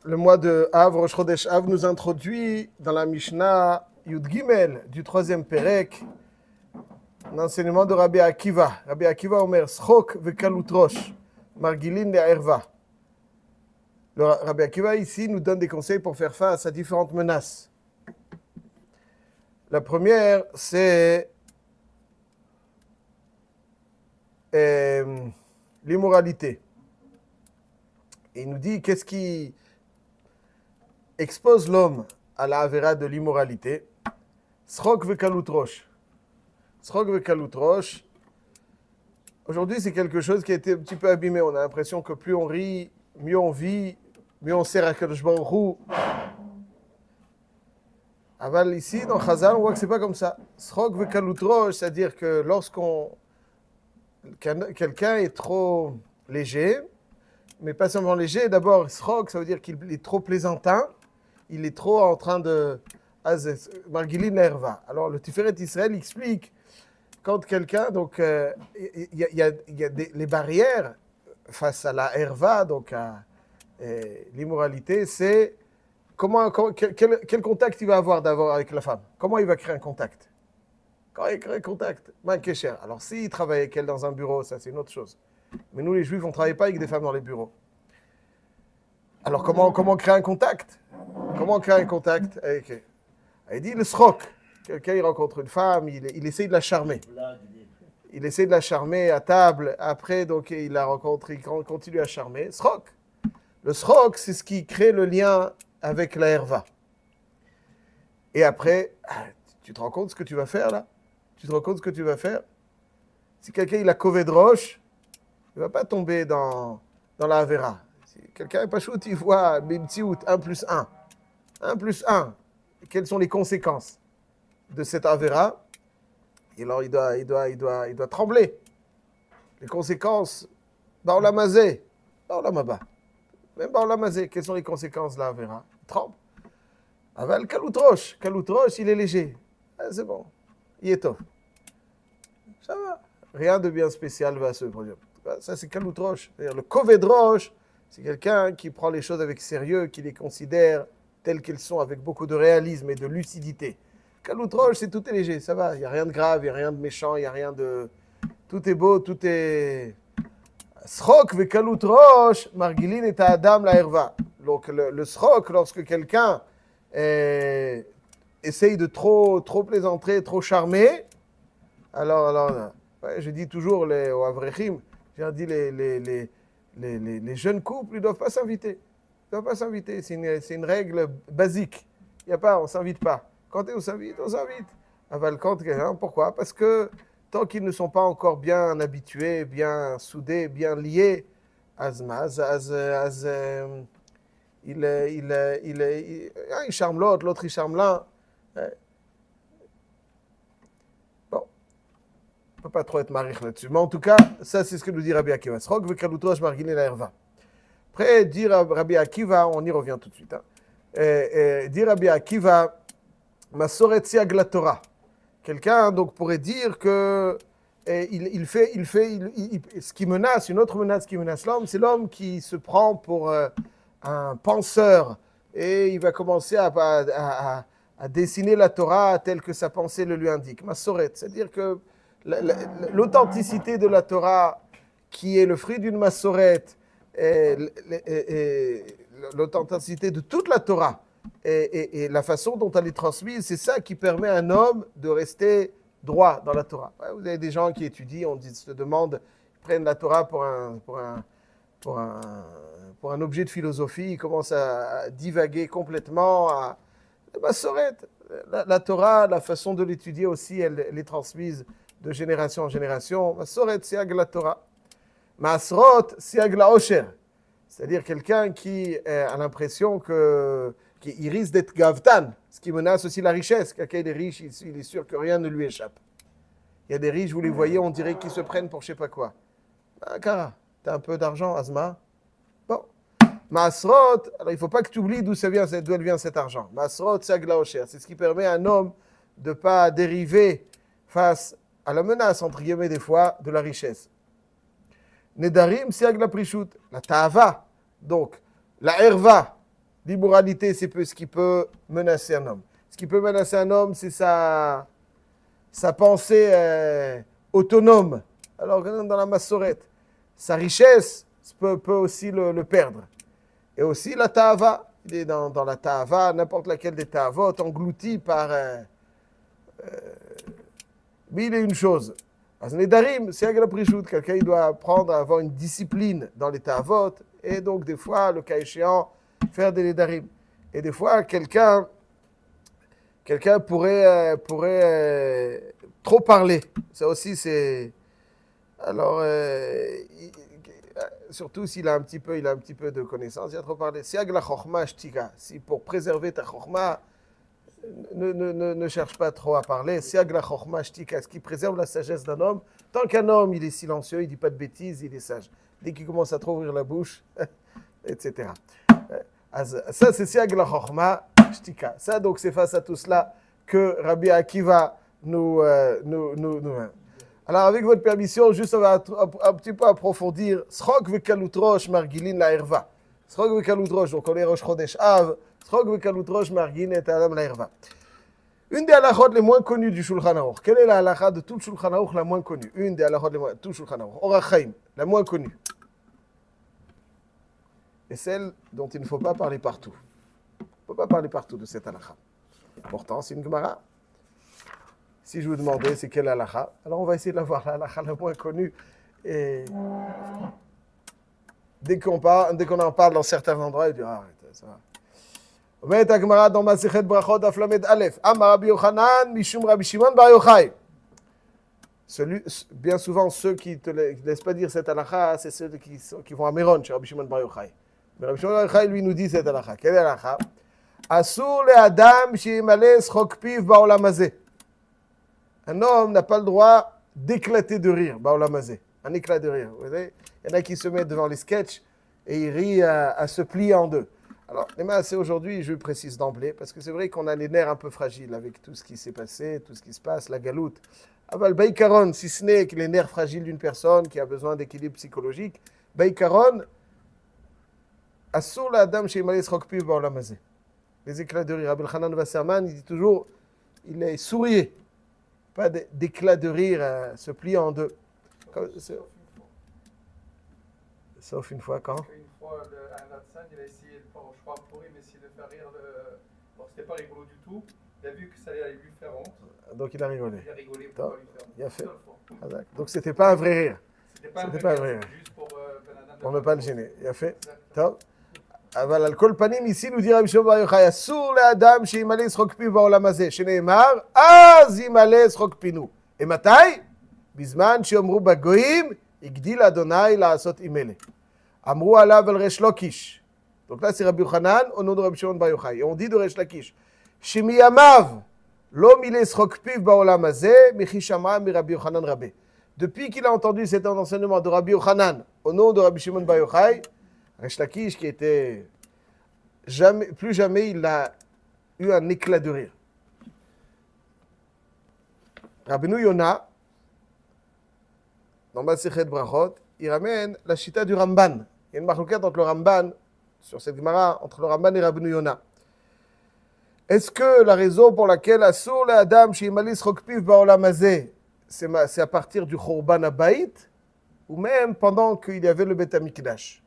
Le mois de Av, Rosh Chodesh Av, nous introduit dans la Mishnah Yud Gimel du troisième Perek l'enseignement de Rabbi Akiva. Rabbi Akiva omer Schok vekalut rosh, margilin le'erva. Le Rabbi Akiva ici nous donne des conseils pour faire face à différentes menaces. La première, c'est l'immoralité. Et il nous dit qu'est-ce qui expose l'homme à la avéra de l'immoralité. Srok vekalut rosh. Srok vekalut rosh. Aujourd'hui, c'est quelque chose qui a été un petit peu abîmé. On a l'impression que plus on rit, mieux on vit, mieux on sert à Kadosh Baruch Hu. Aval ici, dans Chazal, on voit que c'est pas comme ça. Srok vekalut rosh, c'est-à-dire que quelqu'un est trop léger, mais pas seulement léger. D'abord, srok, ça veut dire qu'il est trop plaisantin. Il est trop en train de... Margilin l'erva. Alors, le Tiferet Israël explique, quand quelqu'un, donc, il y a les barrières face à la erva, donc à l'immoralité, c'est quel contact il va avoir d'abord avec la femme. Comment il va créer un contact. Quand il crée un contact, cher. Alors, s'il travaille avec elle dans un bureau, ça, c'est une autre chose. Mais nous, les Juifs, on ne travaille pas avec des femmes dans les bureaux. Alors, comment créer un contact? Comment créer un contact avec... Il dit le srok. Quelqu'un, il rencontre une femme, il essaie de la charmer. Il essaie de la charmer à table. Après, donc, il la rencontre, il continue à charmer. Srok. Le srok, c'est ce qui crée le lien avec la herva. Et après, tu te rends compte ce que tu vas faire, là? Tu te rends compte ce que tu vas faire? Si quelqu'un, il a kové de roche, il ne va pas tomber dans la avéra. Si quelqu'un est pas chaud, il voit 1 plus 1. 1 plus 1. Quelles sont les conséquences de cette avéra? Et alors, il doit trembler. Les conséquences, Baolamazé, Baolamaba. Même Baolamazé, quelles sont les conséquences de la avéra? Il tremble. Aval Kaloutroche. Kaloutroche, il est léger. Ah, c'est bon. Il est top. Ça va. Rien de bien spécial va se produire. Ça, c'est Kaloutroche. C'est-à-dire le Kovedroche, c'est quelqu'un qui prend les choses avec sérieux, qui les considère telles qu'elles sont, avec beaucoup de réalisme et de lucidité. Kaloutroche, c'est tout est léger, ça va. Il n'y a rien de grave, il n'y a rien de méchant, il n'y a rien de... Tout est beau, tout est... Srok ve Kaloutroche, margilin et Adam la herva. Donc, le srok, lorsque quelqu'un essaye de trop plaisanter, trop charmer, alors ouais, je dis toujours aux Avrechim, j'ai dit les jeunes couples, ils ne doivent pas s'inviter. Ils ne doivent pas s'inviter. C'est une règle basique. Il n'y a pas, on ne s'invite pas. Quand on s'invite, on s'invite. Pourquoi? Parce que tant qu'ils ne sont pas encore bien habitués, bien soudés, bien liés, il charme l'autre, l'autre il charme l'un. On ne peut pas trop être marich là-dessus. Mais en tout cas, ça c'est ce que nous dit Rabbi Akiva. Srok vekalutrosh margilin la herva. Après, dire Rabbi Akiva, on y revient tout de suite. Dire Rabbi Akiva, Masoret siag la Torah. Quelqu'un donc pourrait dire que ce qui menace, une autre menace qui menace l'homme, c'est l'homme qui se prend pour un penseur et il va commencer à dessiner la Torah telle que sa pensée le lui indique. Masoret, c'est-à-dire que l'authenticité de la Torah, qui est le fruit d'une massorette, l'authenticité de toute la Torah et la façon dont elle est transmise, c'est ça qui permet à un homme de rester droit dans la Torah. Vous avez des gens qui étudient, se demandent, ils prennent la Torah pour un objet de philosophie, ils commencent à divaguer complètement, la massorette. La Torah, la façon de l'étudier aussi, elle est transmise de génération en génération. Masoret siag la Torah. Masrot siag la osher. C'est-à-dire quelqu'un qui a l'impression qu'il risque d'être gavtan, ce qui menace aussi la richesse. Quelqu'un est riche, il est sûr que rien ne lui échappe. Il y a des riches, vous les voyez, on dirait qu'ils se prennent pour je ne sais pas quoi. Kara, tu as un peu d'argent, Azma? Bon. Masrot, alors il ne faut pas que tu oublies d'où elle vient cet argent. Masrot siag la osher. C'est ce qui permet à un homme de ne pas dériver face à la menace, entre guillemets, des fois, de la richesse. Nedarim, siag la prishut, la ta'ava, donc la herva, L'immoralité, c'est ce qui peut menacer un homme. Ce qui peut menacer un homme, c'est sa pensée autonome. Alors, dans la massorette, sa richesse peut aussi le perdre. Et aussi la ta'ava. Il est dans la ta'ava, n'importe laquelle des ta'avot, englouti par mille et une choses. Les darim, c'est la prichout. Quelqu'un il doit apprendre à avoir une discipline dans les ta'avot. Et donc, des fois, le cas échéant, faire des darim. Et des fois, quelqu'un pourrait trop parler. Ça aussi, c'est... Alors, surtout s'il a un petit peu de connaissances, il a trop parlé. Si la chokhma shtika, si pour préserver ta chokhma, ne cherche pas trop à parler. Si la chokhma shtika, ce qui préserve la sagesse d'un homme, tant qu'un homme, il est silencieux, il ne dit pas de bêtises, il est sage. Dès qu'il commence à trop ouvrir la bouche, etc. Ça, c'est siag la chokhma shtika. Ça, donc, c'est face à tout cela que Rabbi Akiva nous. Alors, avec votre permission, juste on va un petit peu approfondir. Srog vekalutrosh margilin la herva. Srog vekalutrosh, donc on est Rosh Chodesh Av. Srog vekalutrosh margilin et adam la herva. Une des halachot les moins connues du Shulchan Aruch. Quelle est la halacha de tout le Shulchan Aruch la moins connue? Une des halachot les moins, tout le Shulchan Aruch. Orach Chaim, la moins connue. Et celle dont il ne faut pas parler partout. Il ne faut pas parler partout de cette halacha. Pourtant, c'est une Gemara. Si je vous demandais c'est quelle halakha, alors on va essayer de la voir, la halakha la moins connue. Et dès qu'on en parle dans certains endroits, il dit arrête, ça va. Omet Gemara dans Masechet Brachot Aflamed Aleph. Amar Rabbi Yochanan Mishum Rabbi Shimon Bar Yochai. Bien souvent, ceux qui ne te laissent pas dire cette halakha, c'est ceux qui vont à Méron chez Rabbi Shimon Bar Yochai. Mais Rabbi Shimon Bar Yochai, lui, nous dit cette halakha. Quelle est la halakha? Asur le Adam Shimale Srok Piv Baolam Hazeh. Un homme n'a pas le droit d'éclater de rire, baolamazé, un éclat de rire. Vous voyez, il y en a qui se mettent devant les sketchs et ils rient à se plier en deux. Alors, les massés aujourd'hui, je précise d'emblée, parce que c'est vrai qu'on a les nerfs un peu fragiles avec tout ce qui s'est passé, tout ce qui se passe, la galoute. Aval Baïkaron, si ce n'est que les nerfs fragiles d'une personne qui a besoin d'équilibre psychologique, Baïkaron, Assur la dame chez Malais Rokpiv baolamazé. Les éclats de rire. Abel Hanan Wasserman, il dit toujours, il est sourié. Pas d'éclat de rire se plier en deux. Sauf une fois quand? Une fois, un Hatsan, il a essayé, je crois, pour il essayé de faire rire. Bon, c'était pas rigolo du tout. Il a vu que ça allait lui faire honte. Donc il a rigolé. Il a rigolé pour pas lui faire honte. Il a fait. Donc c'était pas un vrai rire. C'était pas un vrai rire. Juste pour ne pas le gêner. Il a fait. Top. אבל על כל פנים, ניסינו דירה בשביל בר יוחאי, אסור לאדם שימלא שחוק פיו בעולם הזה, שנאמר, אז ימלא שחוק פינו. ומתי? בזמן שאומרו בגויים, הגדיל אדוני לעשות עם אלה. אמרו עליו על ריש לקיש. Donc là, c'est Rabbi Yochanan au nom de Rabbi Shimon Bar Yochai. Et on dit de Resh Lakish, שמיימיו לא מילא שחוק פיו בעולם הזה, מכי שמע מרבי יוחנן רבה. Depuis qu'il a entendu cet enseignement de Rabbi Yochanan au nom de Rabbi Shimon Bar Yochai, Resh Lakish, qui était plus jamais il a eu un éclat de rire. Rabbeinu Yona, dans Masechet Brachot, il ramène la chita du Ramban. Il y a une marloquette entre le Ramban, sur cette Gemara, entre le Ramban et Rabbeinu Yona. Est-ce que la raison pour laquelle Asur le Adam Sheimalis Rokpiv Baolam Hazeh, c'est à partir du Chorban Habayit, ou même pendant qu'il y avait le Beth Amikdash?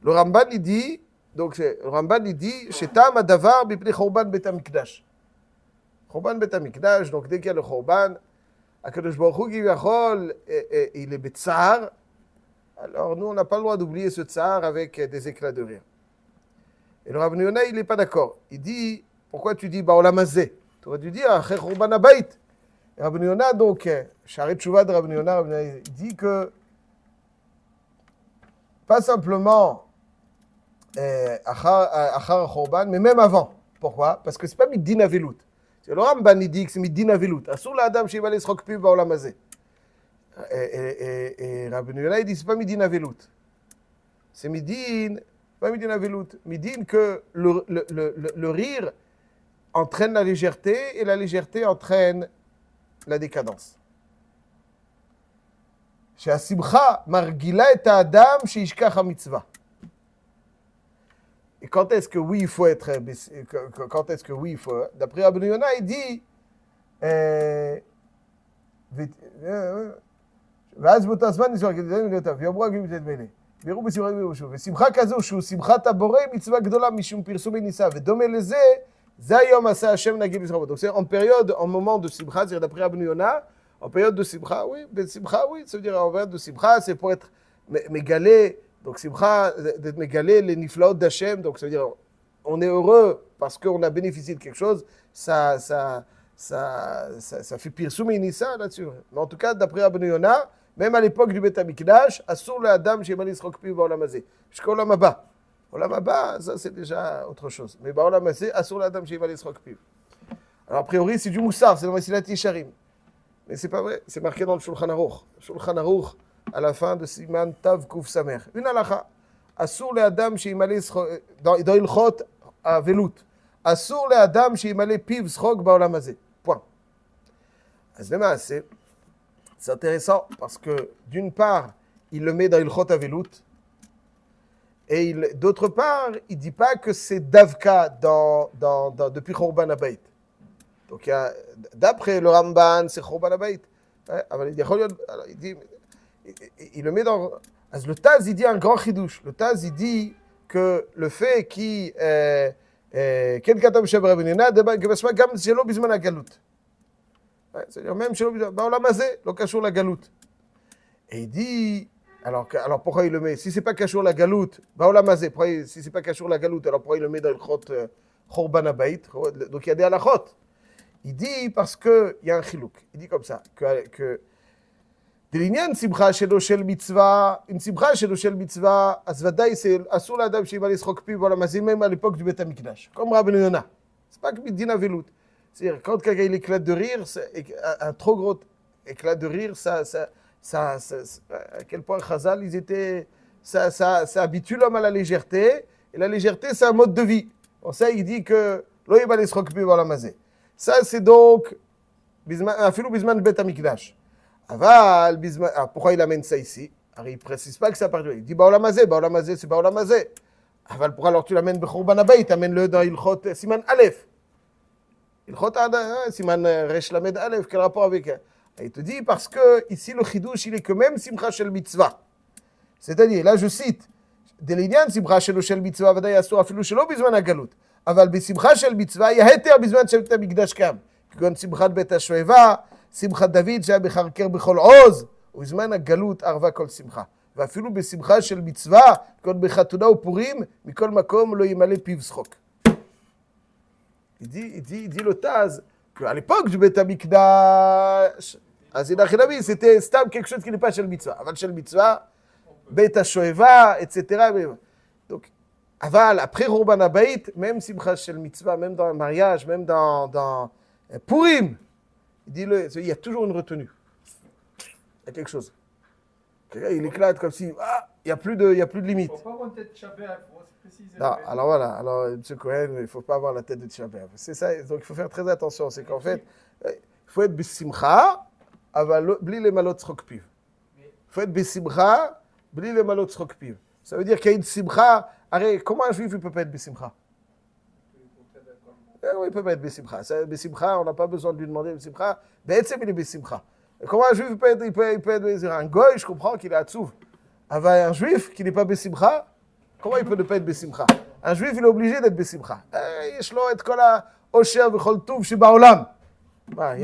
Le Ramban il dit, Shetam Adavar bipnei Chorban Bet Hamikdash. Chorban Bet Hamikdash, donc dès qu'il y a le Chorban, Akadosh Baruch Hu Givachol, il est Betsar. Alors nous, on n'a pas le droit d'oublier ce tsar avec des éclats de rire. Et le Rabbeinu Yona, il n'est pas d'accord. Il dit, pourquoi tu dis Baolam Hazeh? Tu aurais dû dire Achei Chorban Habayit. Et Rabbeinu Yona, donc, Sharet Tshuva de Rabbeinu Yona, il dit que pas simplement Achar Chorban, mais même avant. Pourquoi? Parce que ce n'est pas Midin Avelut. Le Ramban il dit que c'est Midin Avelut. Asur l'Adam Sheimalis Rokpiv Baolam Hazeh. Et Rabbeinu Yona il dit que ce n'est pas Midin Avelut. C'est Midin, pas Midin Avelut. Midin que le rire entraîne la légèreté et la légèreté entraîne la décadence. שהשמחה מרגילה את האדם שישכח המצווה. Et quand est-ce que oui, il faut être... Quand est-ce que oui, il faut... D'après Rabbeinu Yonah, il dit... ואז באותו הזמן נשמע כדאי מלאותיו, ויאמרו הגויים את מלא. ויראו בשמחה וירושו. ושמחה כזו שהוא שמחת הבורא מצווה גדולה משום פרסומי ניסה. ודומה לזה, זה היום עשה השם נגיד בזרעו. Donc c'est en période, en moment de simcha, c'est-à-dire d'après Rabbeinu Yonah, en période de simcha, oui, ça veut dire en période de simcha, c'est pour être mégalé, donc simcha, d'être mégalé les niflaot d'Hachem, donc ça veut dire on est heureux parce qu'on a bénéficié de quelque chose, ça fait pirsum et nissa là-dessus. Mais en tout cas, d'après Rabbeinu Yonah, même à l'époque du Beth Amikdash, assur le Adam chez Malis Rokpi Baolam Hazé. Jusqu'au Olam Haba. Olam Haba, ça c'est déjà autre chose. Mais Baolam Hazé, assur le Adam chez Malis Rokpi. Alors a priori, c'est du Moussar, c'est dans Mesilat Yesharim. Mais c'est pas vrai, c'est marqué dans le Shulchan Aruch. Shulchan Aruch, à la fin de Siman Tav Kuf Samer. Une halakha. Assur le Adam chez Malis dans Ilchot à Velut. Assur le Adam chez Malis Piv Srok Baolam Hazé. Point. C'est intéressant parce que d'une part, il le met dans Ilchot Avelut et d'autre part, il ne dit pas que c'est Davka depuis Khorban Habayit. Donc d'après le Ramban, c'est Khorban Habayit. Il dit, il le met dans... Le Taz, il dit un grand chidouche. Le Taz, il dit que le fait qu'il... Quel katam sheb Rabbeinu Yonah, que gam shelo bizman hagalut. C'est-à-dire même chez Baolam Hazé, le Kashour la galoute. Et il dit, alors pourquoi il le met? Si c'est pas Kashour la galoute, Baolam Hazé, si c'est pas Kashour la galoute, alors pourquoi il le met dans le Chot Khorban Habayit? Donc il y a des halachot. Il dit parce qu'il y a un chilouk. Il dit comme ça, que de l'inyan simcha shelo shel mitzvah, une simcha shelo shel mitzvah, asvadaï c'est asur l'adam chez Malis Rokpi Baolam Hazé, même à l'époque du Beth Amikdash. Comme Rabbeinu Yonah. C'est pas que Midina Velut. C'est-à-dire, quand quelqu'un il éclate de rire, un trop gros éclat de rire, à quel point Chazal, ça habitue l'homme à la légèreté, et la légèreté, c'est un mode de vie. Bon, ça, il dit que l'oïb va se recouper par la mazé. Ça, c'est donc, afilou bisman bet amikdash. Aval, pourquoi il amène ça ici? Alors, il ne précise pas que ça part de... Il dit Baolam Hazé, c'est Baolam Hazé. Aval, pourquoi alors tu l'amènes Bechorban Habayit, amène-le dans Ilchot Siman Aleph. Ilchot Siman Resh Lamed Aleph, quel rapport avec... Il te dit parce que ici le chidouche, il est que même simcha shel mitzvah. C'est-à-dire, là je cite, דלעניין שמחה שלו של מצווה ודאי אסור אפילו שלא בזמן הגלות, אבל בשמחה של מצווה היה היתר בזמן שבית המקדש קם, כגון שמחת בית השואבה, שמחת דוד שהיה בחרקר בכל עוז, ובזמן הגלות ערבה כל שמחה. ואפילו בשמחה של מצווה, כגון בחתונה ופורים, מכל מקום לא ימלא פיו שחוק. Il dit le Taz qu'à l'époque du Beth Amikdash, c'était stam quelque chose qui n'est pas chez le mitzvah. Aval chez le mitzvah, Beit HaShoeva, etc. Donc, aval, après Khorban Habayit, même simcha chez le mitzvah, même dans le mariage, même dans Purim, il y a toujours une retenue. Il y a quelque chose. Il éclate comme si, il n'y a plus de limite. Il ne faut pas avoir une tête de Shabbat, il faut préciser. Non, alors voilà, alors M. Cohen, il ne faut pas avoir la tête de Shabbat. C'est ça, donc il faut faire très attention. C'est qu'en fait, il faut être besimcha, bli le malot tzrokpiv. Il faut être besimcha, bli le malot tzrokpiv. Ça veut dire qu'il y a une simcha. Arrête, comment un juif ne peut pas être besimcha? Oui, il ne peut pas être besimcha. Besimcha, on n'a pas besoin de lui demander besimcha. Be'etzem, il est besimcha. Comment un juif peut être un goy, je comprends qu'il est atzouf. Un juif qui n'est pas besimcha, comment il peut ne pas être besimcha? Un juif, il est obligé d'être besimcha. יש לו את כל העושר וכל טוב שבעולם. Il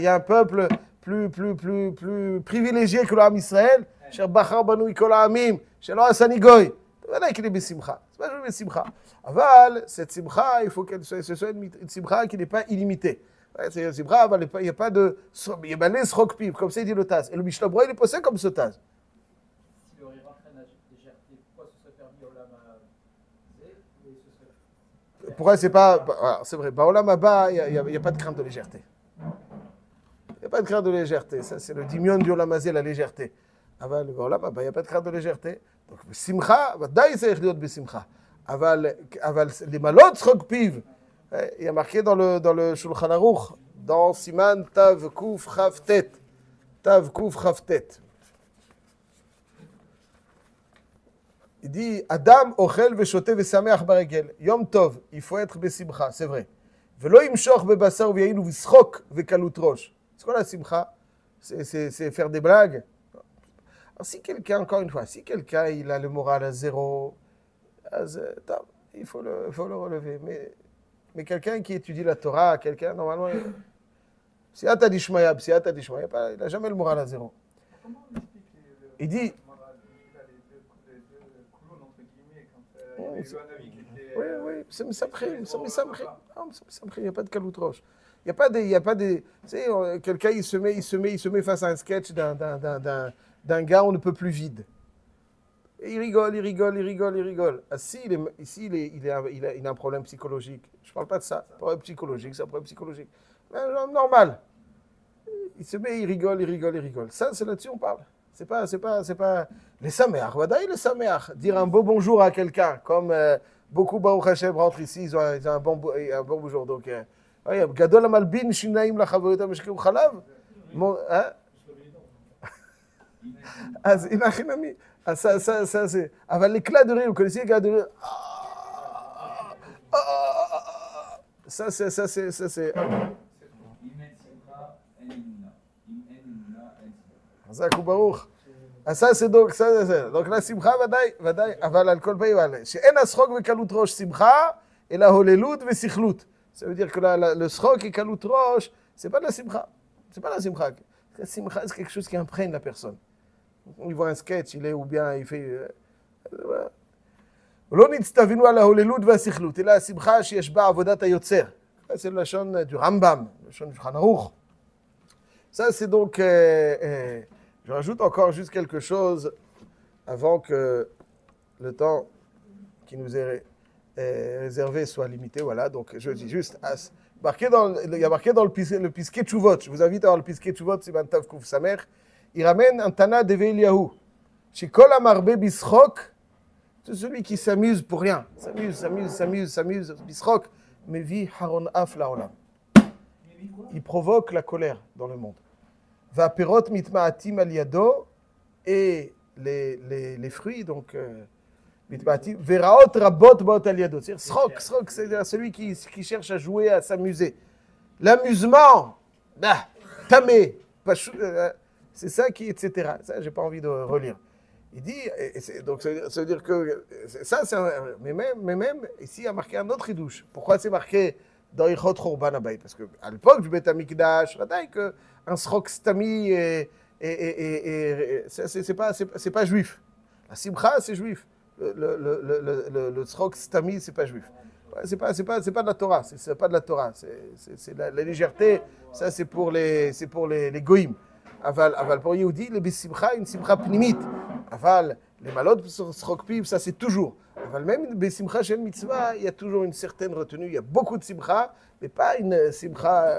y a un peuple plus privilégié que l'âme Israël, אשר בחר בנו מכל העמים, שלא עשני גוי. ודאי qu'il est besimcha. C'est pas juste besimcha. אבל cette simcha, il faut que ce soit une simcha qui n'est pas illimitée. C'est simcha, il n'y a pas de... Il y a les srokpiv, comme ça il dit le Taz. Et le Mishnah Brura, il est posé comme ce Taz. Pourquoi c'est pas... C'est vrai, Baolam Haba, il n'y a pas de crainte de légèreté. Il n'y a pas de crainte de légèreté. Ça, c'est le dimion du Olam Hazé, la légèreté. Aval, Baolam Haba, il n'y a pas de crainte de légèreté. Donc, Simcha, Vadaï, c'est Echliot Besimcha. Aval, les malot Srokpiv. Il y a marqué dans le Shulchan Aruch, dans Siman Tav Kuf Chavtet. Tav Kuf Chavtet. Il dit Adam ochel veshote vesameach baregel. Yom tov, il faut être besimcha, c'est vrai. Velo imshoch bebasar uviyain uvischok vekalut rosh. C'est quoi la simcha? C'est faire des blagues. Alors, si quelqu'un, encore une fois, si quelqu'un il a le moral à zéro, il faut le relever. Mais quelqu'un qui étudie la Torah, quelqu'un, normalement, si Ata Dishmaya, il n'a jamais le moral à zéro. Comment on explique Il dit. les deux clowns, entre guillemets, quand il y a eu un avis qui était. Oui, c'est il n'y a pas de caloutroche. Il n'y a pas des. Tu sais, quelqu'un, il se met face à un sketch d'un gars, on ne peut plus vide. Et il rigole. Ah, si, il a un problème psychologique. Je ne parle pas de ça. Un problème psychologique, c'est un problème psychologique. Mais, normal. Il se met, il rigole. Ça, c'est là-dessus on parle. C'est pas les sameach. Wadaï, les sameach. Dire un beau bonjour à quelqu'un, comme beaucoup Baruch Hashem rentrent ici, ils ont un bon jour. Donc, Gadol Amalbin, Shinaim, la Chavoyotam, Meshkim Chalav. אז הנה חינמי, ça c'est... אבל l'éclat de rire, vous connaissez l'éclat de rire? Ça c'est... חזק וברוך. ça c'est donc la שמחה ודאי, אבל על כל פנים, שאין השחוק וקלות ראש שמחה, אלא הוללות ושכלות. Ça veut dire que le schok et kalut rosh, c'est pas de la simcha. C'est pas de la simcha. La simcha, c'est quelque chose qui imprègne la personne. Il voit un sketch, il fait... לא נצטווינו על ההוללות והסכלות, אלא השמחה שיש בה עבודת היוצר. C'est le לשון du Rambam, le לשון du Shulchan Aruch. Ça, c'est donc... je rajoute encore juste quelque chose avant que le temps qui nous est réservé soit limité. Voilà, donc je dis juste... il y a marqué dans le Piskei Teshuvot, je vous invite à voir le Piskei Teshuvot, Siman Tav Kuf Samer. Il ramène un Tana de Eliyahu. Shekol amarbe bischok, c'est celui qui s'amuse pour rien. S'amuse, bischok, mais vit haron af laolam. Il provoque la colère dans le monde. Va perot mitmaatim al yado, et les fruits, donc, mitmaatim, veraot rabot bot al yado. C'est schok, c'est celui qui cherche à jouer, à s'amuser. L'amusement, tamé, c'est ça qui, etc. Ça, j'ai pas envie de relire. Il dit, donc ça veut dire que ça, mais même ici, il y a marqué un autre idouche. Pourquoi c'est marqué dans Ichot Chorban Abayit? Parce qu'à l'époque du Beth Amikdash, un srok stami, c'est pas juif. La simcha, c'est juif. Le srok stami, c'est pas juif. C'est pas de la Torah. C'est pas de la Torah. C'est la légèreté. Ça, c'est pour les goïms. Aval pour Yehudi, le besimcha, une simcha pnimit. Aval, les malot srokpiv, ça c'est toujours. Aval même besimcha shel mitzvah, il y a toujours une certaine retenue. Il y a beaucoup de simcha, mais pas une simcha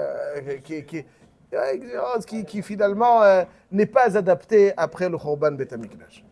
qui finalement n'est pas adaptée après le Chorban Beth Amikdash.